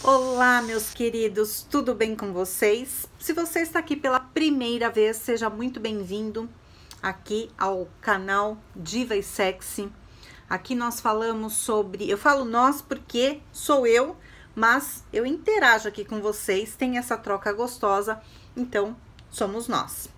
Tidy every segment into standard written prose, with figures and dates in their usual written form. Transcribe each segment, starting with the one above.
Olá, meus queridos, tudo bem com vocês? Se você está aqui pela primeira vez, seja muito bem-vindo aqui ao canal Diva e Sexy. Aqui nós falamos sobre, eu falo nós porque sou eu, mas eu interajo aqui com vocês, tem essa troca gostosa, então somos nós.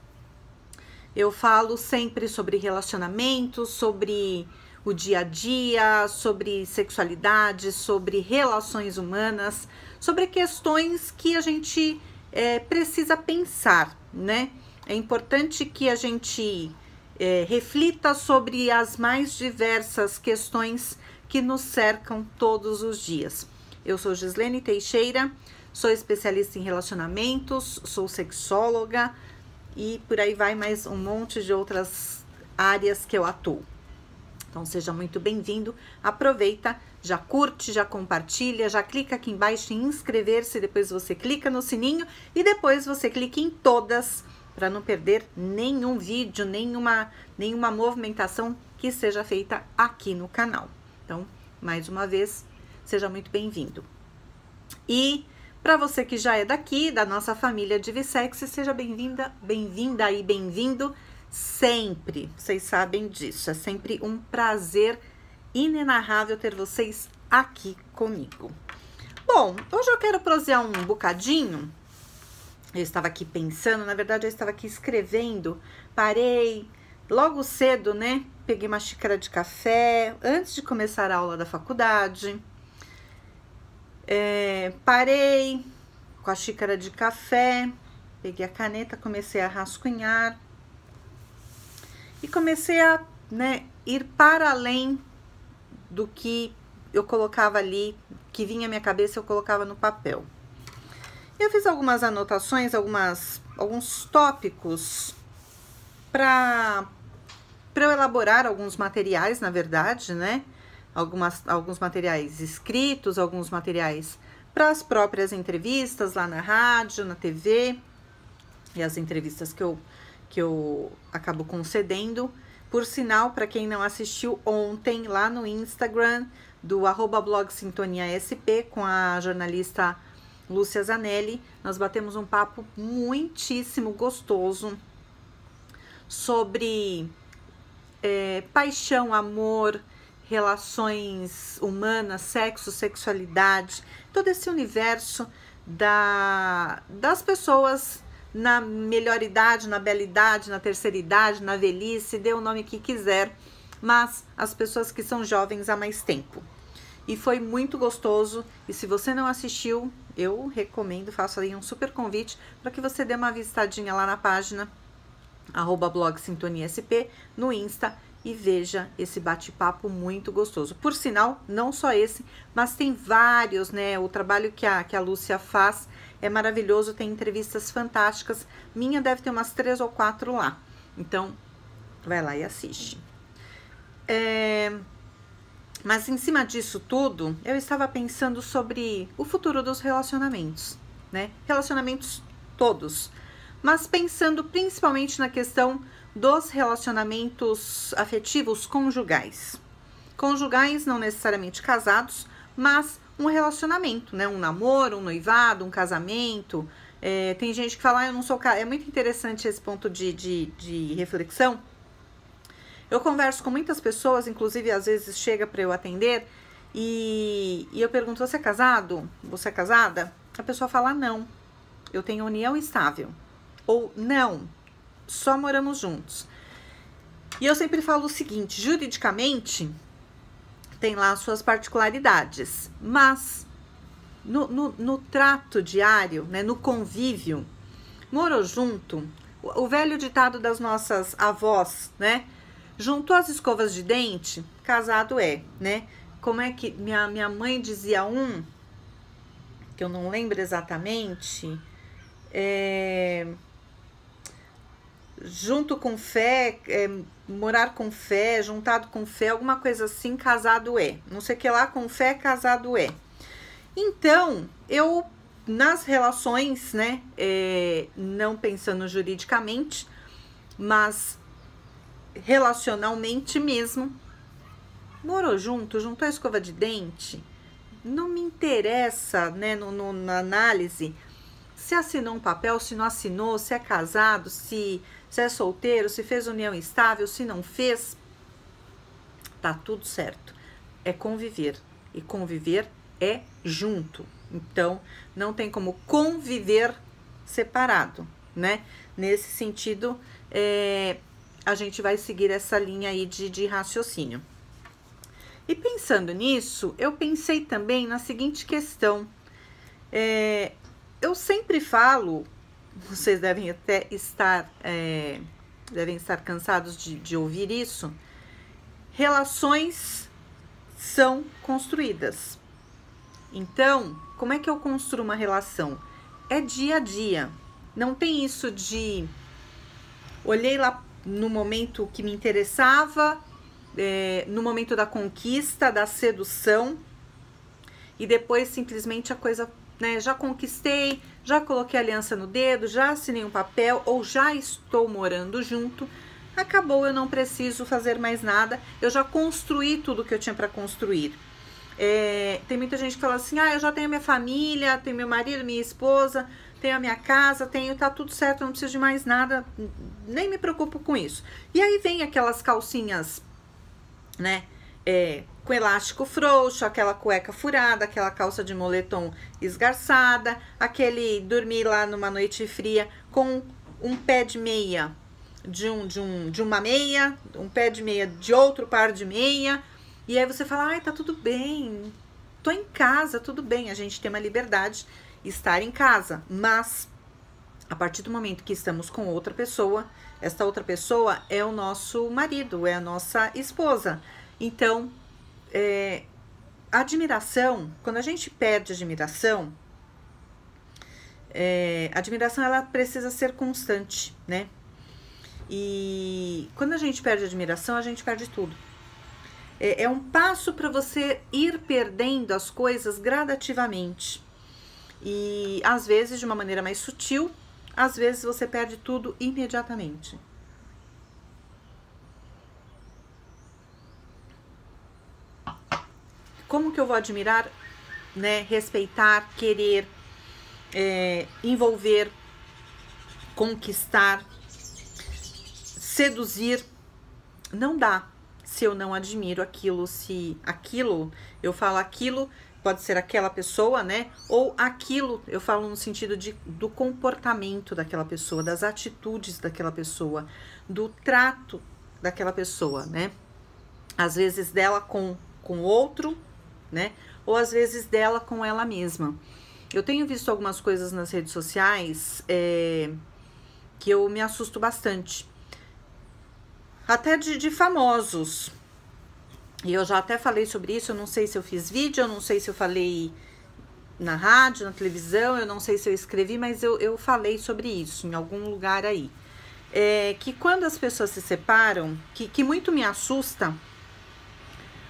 Eu falo sempre sobre relacionamentos, sobre o dia a dia, sobre sexualidade, sobre relações humanas, sobre questões que a gente precisa pensar, né? É importante que a gente reflita sobre as mais diversas questões que nos cercam todos os dias. Eu sou Gislene Teixeira, sou especialista em relacionamentos, sou sexóloga, e por aí vai mais um monte de outras áreas que eu atuo. Então seja muito bem-vindo, aproveita, já curte, já compartilha, já clica aqui embaixo em inscrever-se, depois você clica no sininho e depois você clica em todas para não perder nenhum vídeo, nenhuma movimentação que seja feita aqui no canal. Então, mais uma vez, seja muito bem-vindo. E para você que já é daqui, da nossa família Diva e Sexy, seja bem-vinda, bem-vinda e bem-vindo sempre. Vocês sabem disso, é sempre um prazer inenarrável ter vocês aqui comigo. Bom, hoje eu quero prosear um bocadinho. Eu estava aqui pensando, na verdade eu estava aqui escrevendo, parei logo cedo, né? Peguei uma xícara de café antes de começar a aula da faculdade. Parei com a xícara de café, peguei a caneta, comecei a rascunhar e comecei a ir para além do que eu colocava ali, que vinha à minha cabeça, eu colocava no papel. Eu fiz algumas anotações, alguns tópicos para eu elaborar alguns materiais, na verdade, né? Alguns materiais escritos, alguns materiais para as próprias entrevistas lá na rádio, na TV, e as entrevistas que eu acabo concedendo. Por sinal, para quem não assistiu ontem, lá no Instagram do @blog_sintonia_sp com a jornalista Lúcia Zanelli, nós batemos um papo muitíssimo gostoso sobre paixão, amor, relações humanas, sexo, sexualidade, todo esse universo das pessoas na melhor idade, na bela idade, na terceira idade, na velhice, dê o nome que quiser, mas as pessoas que são jovens há mais tempo. E foi muito gostoso, e se você não assistiu, eu recomendo, faço aí um super convite para que você dê uma visitadinha lá na página @blog_sintonia_sp no Insta e veja esse bate-papo muito gostoso. Por sinal, não só esse, mas tem vários, né? O trabalho que a Lúcia faz é maravilhoso, tem entrevistas fantásticas. Minha deve ter umas 3 ou 4 lá. Então, vai lá e assiste. Mas em cima disso tudo, eu estava pensando sobre o futuro dos relacionamentos, né? Relacionamentos todos. Mas pensando principalmente na questão dos relacionamentos afetivos conjugais. Conjugais, não necessariamente casados, mas um relacionamento, né? Um namoro, um noivado, um casamento. Tem gente que fala, eu não sou casado. É muito interessante esse ponto de reflexão. Eu converso com muitas pessoas, inclusive às vezes chega para eu atender, e eu pergunto, você é casado? Você é casada? A pessoa fala, não, eu tenho união estável. Ou não, só moramos juntos. E eu sempre falo o seguinte, juridicamente, tem lá as suas particularidades, mas no trato diário, né, no convívio, morou junto, o velho ditado das nossas avós, né? Juntou as escovas de dente, casado é, né? Como é que minha mãe dizia que eu não lembro exatamente, junto com fé, morar com fé, juntado com fé, alguma coisa assim, casado é. Não sei o que lá, com fé, casado é. Então, eu, nas relações, né, não pensando juridicamente, mas relacionalmente mesmo, morou junto, juntou a escova de dente, não me interessa, né, na análise, se assinou um papel, se não assinou, se é casado, se é solteiro, se fez união estável, se não fez, tá tudo certo. É conviver, e conviver é junto. Então, não tem como conviver separado, né? Nesse sentido, a gente vai seguir essa linha aí de raciocínio. E pensando nisso, eu pensei também na seguinte questão. Eu sempre falo, vocês devem até estar, cansados de ouvir isso, relações são construídas. Então, como é que eu construo uma relação? É dia a dia. Não tem isso de olhei lá no momento que me interessava, no momento da conquista, da sedução, e depois simplesmente a coisa, né, já conquistei, já coloquei a aliança no dedo, já assinei um papel ou já estou morando junto, acabou, eu não preciso fazer mais nada, eu já construí tudo que eu tinha para construir. Tem muita gente que fala assim, eu já tenho minha família, tenho meu marido, minha esposa, tenho a minha casa, tá tudo certo, não preciso de mais nada, nem me preocupo com isso. E aí vem aquelas calcinhas, né, com elástico frouxo, aquela cueca furada, aquela calça de moletom esgarçada, aquele dormir lá numa noite fria com um pé de meia de uma meia, um pé de meia de outro par de meia, e aí você fala, tá tudo bem, tô em casa, tudo bem, a gente tem uma liberdade de estar em casa, mas a partir do momento que estamos com outra pessoa, esta outra pessoa é o nosso marido, é a nossa esposa. Então, admiração, quando a gente perde admiração, a admiração ela precisa ser constante, né? E quando a gente perde admiração, a gente perde tudo. É um passo para você ir perdendo as coisas gradativamente. E às vezes de uma maneira mais sutil, às vezes você perde tudo imediatamente. Como que eu vou admirar, né, respeitar, querer, envolver, conquistar, seduzir? Não dá se eu não admiro aquilo, se aquilo, eu falo aquilo, pode ser aquela pessoa, né? Ou aquilo, eu falo no sentido do comportamento daquela pessoa, das atitudes daquela pessoa, do trato daquela pessoa, né? Às vezes dela com outro, né? Ou às vezes dela com ela mesma. Eu tenho visto algumas coisas nas redes sociais que eu me assusto bastante. Até de famosos. E eu já até falei sobre isso, eu não sei se eu fiz vídeo, eu não sei se eu falei na rádio, na televisão, eu não sei se eu escrevi, mas eu falei sobre isso em algum lugar aí. Que quando as pessoas se separam, que muito me assusta,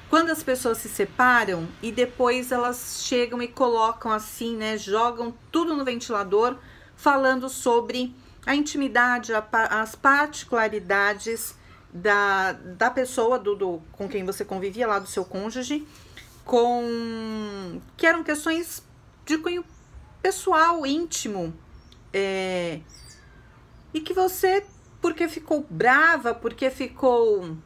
quando as pessoas se separam e depois elas chegam e colocam assim, né, jogam tudo no ventilador, falando sobre a intimidade, as particularidades da pessoa com quem você convivia lá, do seu cônjuge, que eram questões de cunho pessoal, íntimo, e que você, porque ficou brava, porque ficou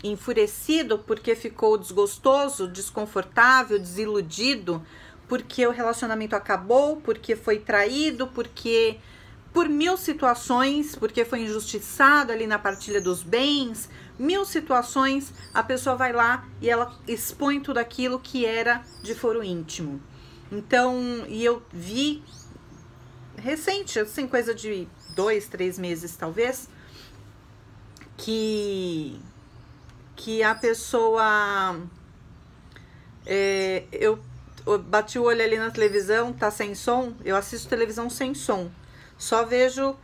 enfurecido, porque ficou desgostoso, desconfortável, desiludido, porque o relacionamento acabou, porque foi traído, porque por mil situações, porque foi injustiçado ali na partilha dos bens, mil situações, a pessoa vai lá e ela expõe tudo aquilo que era de foro íntimo. Então, e eu vi recente, assim, coisa de 2, 3 meses talvez, que a pessoa, eu bati o olho ali na televisão, tá sem som, eu assisto televisão sem som. Só vejo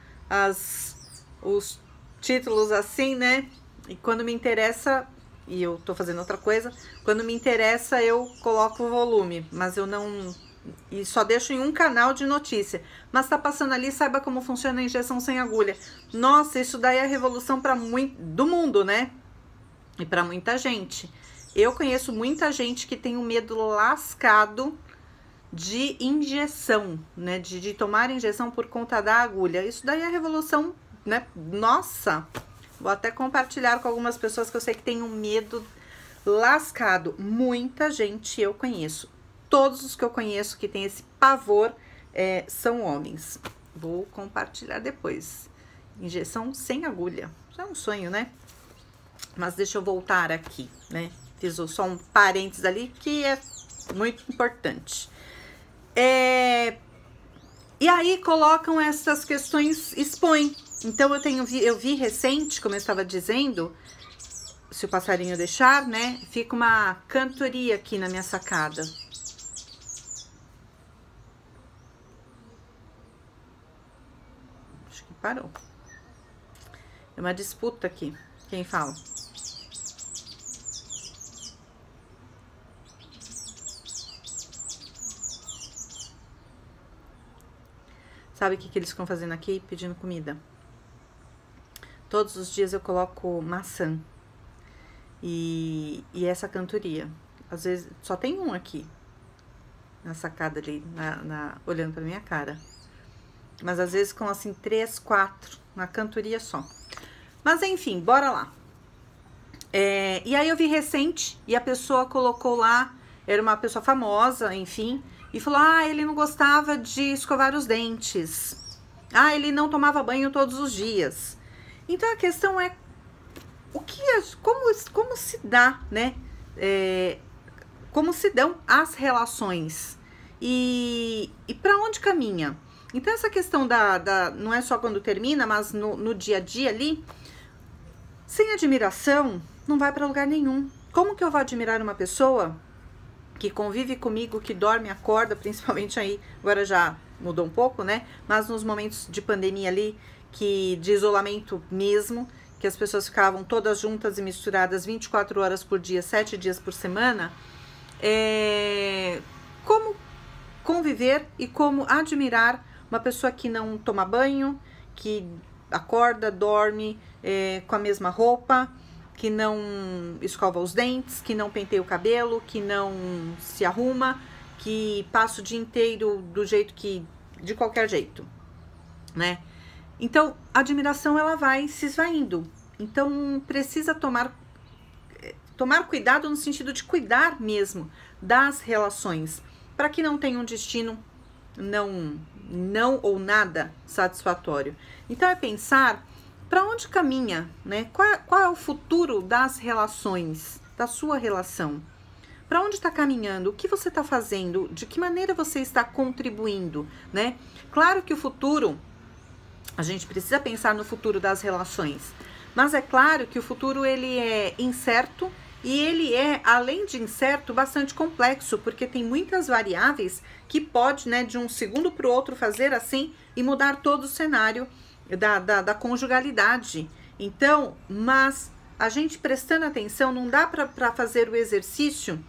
os títulos assim, né? E quando me interessa, e eu tô fazendo outra coisa, quando me interessa eu coloco o volume, mas eu não... E só deixo em um canal de notícia. Mas tá passando ali, saiba como funciona a injeção sem agulha. Nossa, isso daí é a revolução do mundo, né? E pra muita gente. Eu conheço muita gente que tem um medo lascado de injeção, né? De tomar injeção por conta da agulha. Isso daí é revolução, né? Nossa! Vou até compartilhar com algumas pessoas que eu sei que tem um medo lascado. Muita gente eu conheço. Todos os que eu conheço que tem esse pavor são homens. Vou compartilhar depois. Injeção sem agulha. Isso é um sonho, né? Mas deixa eu voltar aqui, né? Fiz só um parênteses ali que é muito importante. E aí colocam essas questões, expõem. Então eu vi recente, como eu estava dizendo, se o passarinho deixar, né? Fica uma cantoria aqui na minha sacada. Acho que parou. É uma disputa aqui. Quem fala? Sabe o que eles ficam fazendo aqui? Pedindo comida. Todos os dias eu coloco maçã. E essa cantoria. Às vezes, só tem um aqui. Na sacada ali, olhando pra minha cara. Mas às vezes com assim, 3, 4. Na cantoria só. Mas enfim, bora lá. E aí eu vi recente, e a pessoa colocou lá, era uma pessoa famosa, enfim... E falou, ele não gostava de escovar os dentes. Ele não tomava banho todos os dias. Então, a questão é, como se dá, né? Como se dão as relações. E para onde caminha? Então, essa questão não é só quando termina, mas no dia a dia ali, sem admiração, não vai para lugar nenhum. Como que eu vou admirar uma pessoa que convive comigo, que dorme, acorda, principalmente aí, agora já mudou um pouco, né? Mas nos momentos de pandemia ali, de isolamento mesmo, que as pessoas ficavam todas juntas e misturadas 24 horas por dia, 7 dias por semana, como conviver e como admirar uma pessoa que não toma banho, que acorda, dorme com a mesma roupa, que não escova os dentes, que não penteia o cabelo, que não se arruma, que passa o dia inteiro de qualquer jeito, né? Então, a admiração, ela vai se esvaindo. Então, precisa tomar cuidado no sentido de cuidar mesmo das relações, para que não tenha um destino não ou nada satisfatório. Então, é pensar para onde caminha, né? Qual é o futuro das relações, da sua relação? Para onde está caminhando? O que você está fazendo? De que maneira você está contribuindo, né? Claro que o futuro, a gente precisa pensar no futuro das relações, mas é claro que o futuro ele é incerto e ele é, além de incerto, bastante complexo, porque tem muitas variáveis que pode, né, de um segundo para o outro fazer assim e mudar todo o cenário da conjugalidade. Então, mas a gente prestando atenção, não dá para fazer o exercício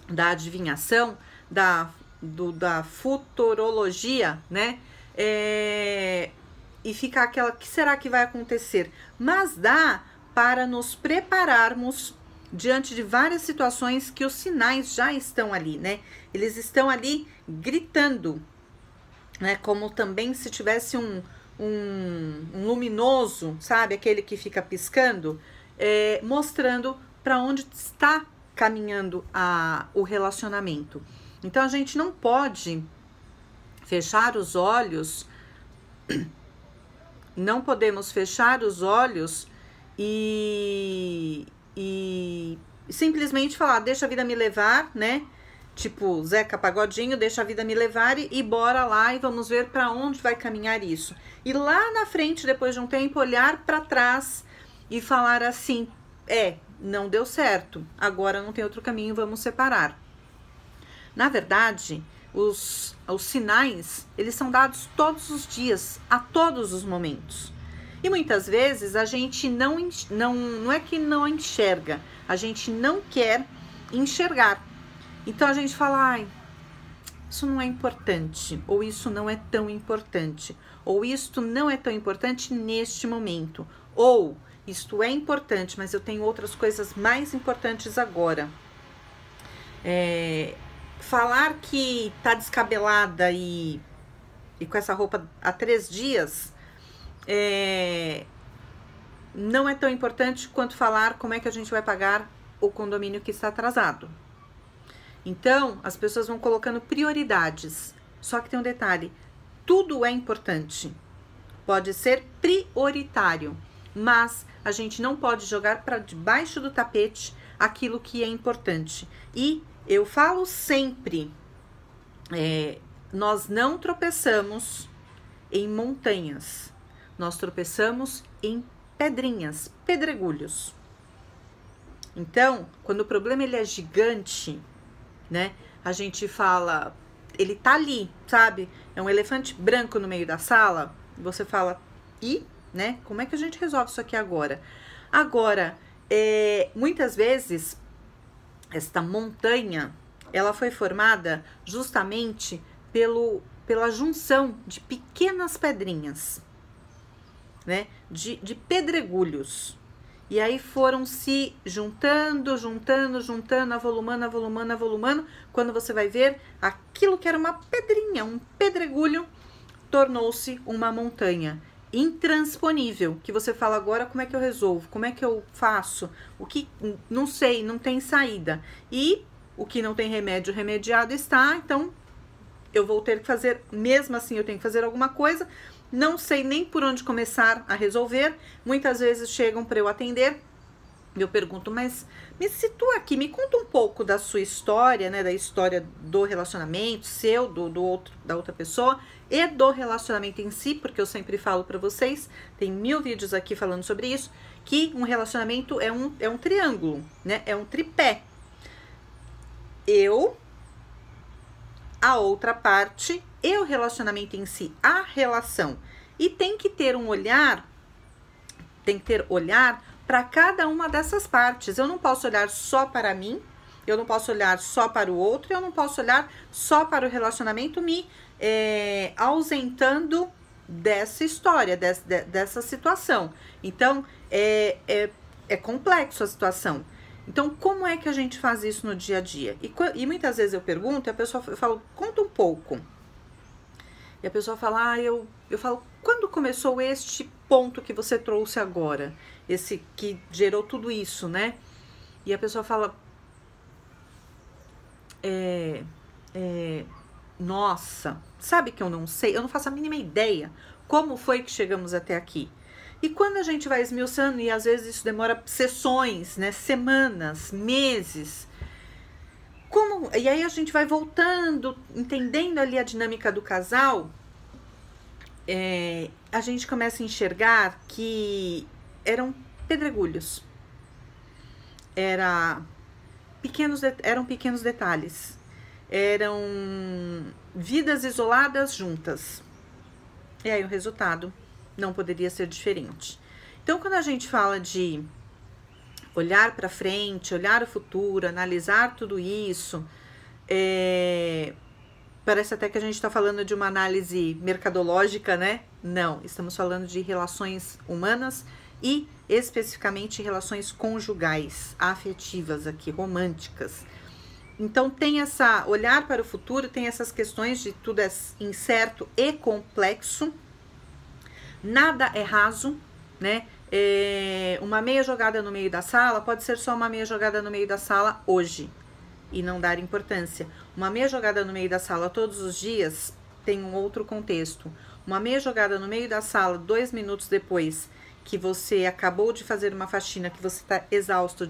da adivinhação, da futurologia, né? E ficar aquela, o que será que vai acontecer? Mas dá para nos prepararmos diante de várias situações que os sinais já estão ali, né? Eles estão ali gritando, né? Como também se tivesse um luminoso, sabe? Aquele que fica piscando, mostrando para onde está caminhando o relacionamento. Então, a gente não pode fechar os olhos, não podemos fechar os olhos e simplesmente falar, deixa a vida me levar, né? Tipo, Zeca Pagodinho, deixa a vida me levar e bora lá e vamos ver para onde vai caminhar isso. E lá na frente, depois de um tempo, olhar para trás e falar assim, não deu certo, agora não tem outro caminho, vamos separar. Na verdade, os sinais, eles são dados todos os dias, a todos os momentos. E muitas vezes a gente não é que não enxerga, a gente não quer enxergar. Então a gente fala, isso não é importante, ou isso não é tão importante, ou isto não é tão importante neste momento, ou isto é importante, mas eu tenho outras coisas mais importantes agora. Falar que tá descabelada e com essa roupa há 3 dias não é tão importante quanto falar como é que a gente vai pagar o condomínio que está atrasado. Então, as pessoas vão colocando prioridades. Só que tem um detalhe, tudo é importante. Pode ser prioritário, mas a gente não pode jogar para debaixo do tapete aquilo que é importante. E eu falo sempre, nós não tropeçamos em montanhas, nós tropeçamos em pedrinhas, pedregulhos. Então, quando o problema ele é gigante, né, a gente fala, ele tá ali, sabe? É um elefante branco no meio da sala, você fala, né, como é que a gente resolve isso aqui agora? Agora, muitas vezes, esta montanha, ela foi formada justamente pela junção de pequenas pedrinhas, né, de pedregulhos. E aí foram se juntando, avolumando. Quando você vai ver, aquilo que era uma pedrinha, um pedregulho, tornou-se uma montanha intransponível, que você fala agora, como é que eu resolvo? Como é que eu faço? O que, não sei, não tem saída. E o que não tem remédio, remediado está, então eu vou ter que fazer, mesmo assim eu tenho que fazer alguma coisa, não sei nem por onde começar a resolver. Muitas vezes chegam para eu atender, eu pergunto, mas me situa aqui, me conta um pouco da sua história, né, da história do relacionamento seu, da outra pessoa e do relacionamento em si, porque eu sempre falo para vocês, tem 1000 vídeos aqui falando sobre isso, que um relacionamento é um triângulo, né, é um tripé. Eu, a outra parte e o relacionamento em si, a relação. E tem que ter um olhar, para cada uma dessas partes. Eu não posso olhar só para mim, eu não posso olhar só para o outro, eu não posso olhar só para o relacionamento, me ausentando dessa história, dessa situação. Então, é complexo a situação. Então, como é que a gente faz isso no dia a dia? E muitas vezes eu pergunto, e a pessoa fala, conta um pouco. E a pessoa fala, eu falo, quando começou este ponto que você trouxe agora? Esse que gerou tudo isso, né? E a pessoa fala, nossa, sabe que eu não sei? Eu não faço a mínima ideia como foi que chegamos até aqui. E quando a gente vai esmiuçando, e às vezes isso demora sessões, né, semanas, meses, e aí a gente vai voltando, entendendo ali a dinâmica do casal, a gente começa a enxergar que eram pedregulhos, eram pequenos detalhes, eram vidas isoladas juntas. E aí o resultado não poderia ser diferente. Então, quando a gente fala de olhar para frente, olhar o futuro, analisar tudo isso, parece até que a gente está falando de uma análise mercadológica, né? Não, estamos falando de relações humanas e especificamente relações conjugais, afetivas aqui, românticas. Então, tem essa olhar para o futuro, tem essas questões de tudo é incerto e complexo. Nada é raso, né? Uma meia jogada no meio da sala pode ser só uma meia jogada no meio da sala hoje e não dar importância. Uma meia jogada no meio da sala todos os dias tem um outro contexto. Uma meia jogada no meio da sala 2 minutos depois que você acabou de fazer uma faxina, que você está exausto,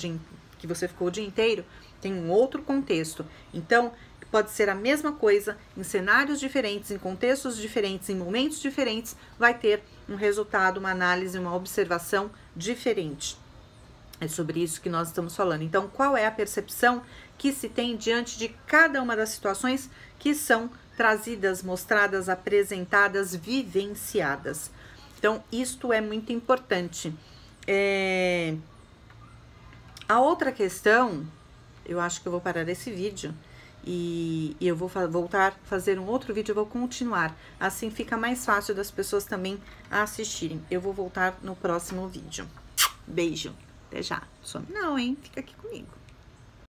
que você ficou o dia inteiro, tem um outro contexto. Então, pode ser a mesma coisa, em cenários diferentes, em contextos diferentes, em momentos diferentes, vai ter um resultado, uma análise, uma observação diferente. É sobre isso que nós estamos falando. Então, qual é a percepção que se tem diante de cada uma das situações que são trazidas, mostradas, apresentadas, vivenciadas? Então, isto é muito importante. A outra questão, eu acho que eu vou parar esse vídeo, e eu vou voltar a fazer um outro vídeo, eu vou continuar, assim fica mais fácil das pessoas também assistirem. Eu vou voltar no próximo vídeo. Beijo. Até já. Some não, hein? Fica aqui comigo.